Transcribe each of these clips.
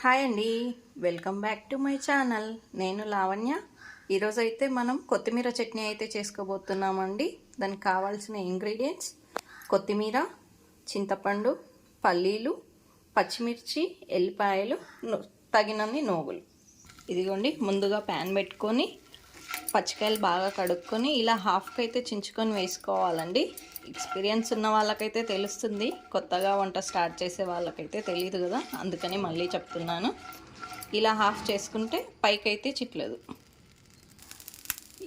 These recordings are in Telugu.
హాయ్ అండి, welcome back to my channel. నేను లావణ్య. ఈరోజు అయితే మనం కొత్తిమీర చట్నీ అయితే చేసుకోబోతున్నామండి. దానికి కావాల్సిన ఇంగ్రీడియంట్స్: కొత్తిమీర, చింతపండు, పల్లీలు, పచ్చిమిర్చి, ఎల్లిపాయలు, తగినన్ని నూగులు. ఇదిగోండి, ముందుగా ప్యాన్ పెట్టుకొని పచ్చికాయలు బాగా కడుక్కొని ఇలా హాఫ్కి అయితే చించుకొని వేసుకోవాలండి. ఎక్స్పీరియన్స్ ఉన్న వాళ్ళకైతే తెలుస్తుంది, కొత్తగా వంట స్టార్ట్ చేసే వాళ్ళకైతే తెలియదు కదా, అందుకని మళ్ళీ చెప్తున్నాను. ఇలా హాఫ్ చేసుకుంటే పైకి అయితే చిట్లేదు.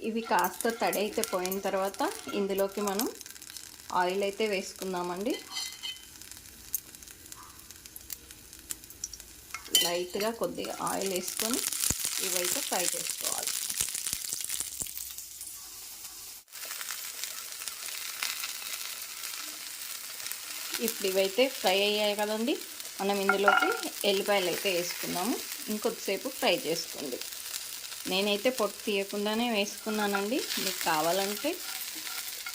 ఇవి కాస్త తడి అయితే పోయిన తర్వాత ఇందులోకి మనం ఆయిల్ అయితే వేసుకుందామండి. లైట్గా కొద్దిగా ఆయిల్ వేసుకొని ఇవైతే ఫ్రై చేసుకోవాలి. ఇప్పుడు ఇవైతే ఫ్రై అయ్యాయి కదండి, మనం ఇందులోకి ఎల్లిపాయలు అయితే వేసుకుందాము. ఇంకొద్దిసేపు ఫ్రై చేసుకోండి. నేనైతే పొట్టు తీయకుండానే వేసుకున్నానండి. మీకు కావాలంటే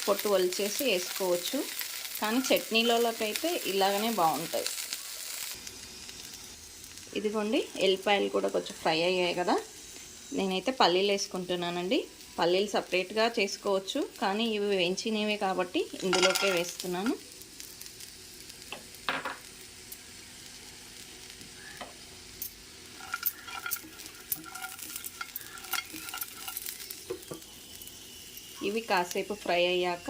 పొట్టు ఒలిచేసి వేసుకోవచ్చు, కానీ చట్నీలోకైతే ఇలాగనే బాగుంటుంది. ఇదిగోండి, ఎల్లిపాయలు కూడా కొంచెం ఫ్రై అయ్యాయి కదా, నేనైతే పల్లీలు వేసుకుంటున్నానండి. పల్లీలు సపరేట్గా చేసుకోవచ్చు, కానీ ఇవి వేయించినవే కాబట్టి ఇందులోకే వేస్తున్నాను. ఇవి కాసేపు ఫ్రై అయ్యాక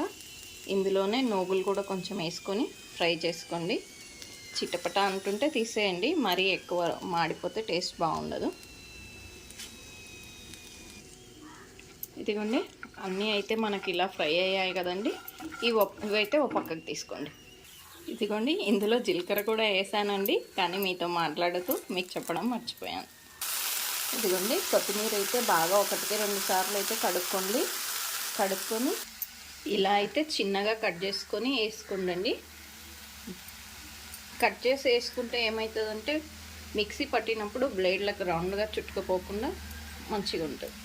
ఇందులోనే నూగులు కూడా కొంచెం వేసుకొని ఫ్రై చేసుకోండి. చిటపట అంటుంటే తీసేయండి, మరీ ఎక్కువ మాడిపోతే టేస్ట్ బాగుండదు. ఇదిగోండి, అన్నీ అయితే మనకి ఇలా ఫ్రై అయ్యాయి కదండి. ఇవైతే ఒక పక్కకు తీసుకోండి. ఇదిగోండి, ఇందులో జీలకర్ర కూడా వేసానండి, కానీ మీతో మాట్లాడుతూ మీకు చెప్పడం మర్చిపోయాను. ఇదిగోండి, కొత్తిమీర అయితే బాగా 1-2 సార్లు అయితే కడుక్కొని ఇలా అయితే చిన్నగా కట్ చేసుకొని వేసుకోండి. కట్ చేసి వేసుకుంటే ఏమవుతుందంటే మిక్సీ పట్టినప్పుడు బ్లేడ్లకు రౌండ్గా చుట్టుకుపోకుండా మంచిగా ఉంటుంది.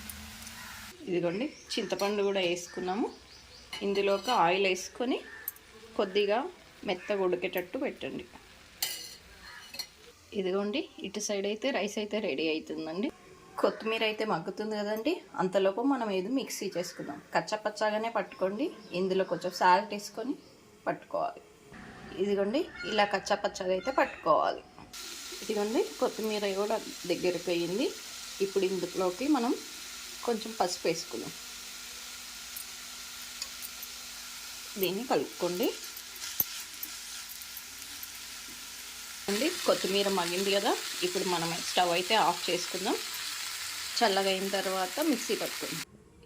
ఇదిగోండి, చింతపండు కూడా వేసుకున్నాము. ఇందులోకి ఆయిల్ వేసుకొని కొద్దిగా మెత్తగా ఉడికేటట్టు పెట్టండి. ఇదిగోండి, ఇటు సైడ్ అయితే రైస్ అయితే రెడీ అవుతుందండి. కొత్తిమీర అయితే మగ్గుతుంది కదండి, అంతలోపు మనం ఇది మిక్సీ చేసుకుందాం. కచ్చపచ్చగానే పట్టుకోండి, ఇందులో కొంచెం సాల్ట్ వేసుకొని పట్టుకోవాలి. ఇదిగోండి, ఇలా కచ్చపచ్చగా అయితే పట్టుకోవాలి. ఇదిగోండి, కొత్తిమీర కూడా దగ్గరకు అయ్యింది. ఇప్పుడు ఇందులోకి మనం కొంచెం పసుపు వేసుకుందాం. దీన్ని కలుపుకోండి. అండి, కొత్తిమీర మగ్గింది కదా, ఇప్పుడు మనం స్టవ్ అయితే ఆఫ్ చేసుకుందాం. చల్లగా అయిన తర్వాత మిక్సీ పట్టుకుందాం.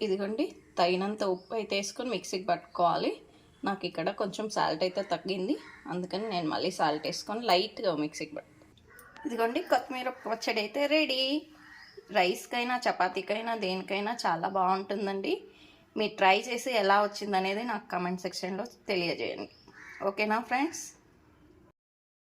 ఇదిగోండి, తగినంత ఉప్పు అయితే వేసుకొని మిక్సీకి పట్టుకోవాలి. నాకు ఇక్కడ కొంచెం సాల్ట్ అయితే తగ్గింది, అందుకని నేను మళ్ళీ సాల్ట్ వేసుకొని లైట్గా మిక్సీకి ఇదిగోండి, కొత్తిమీర పచ్చడి అయితే రెడీ. రైస్కైనా చపాతీకైనా దేనికైనా చాలా బాగుంటుందండి. మీరు ట్రై చేసి ఎలా వచ్చిందనేది నాకు కామెంట్ సెక్షన్లో తెలియజేయండి. ఓకేనా ఫ్రెండ్స్?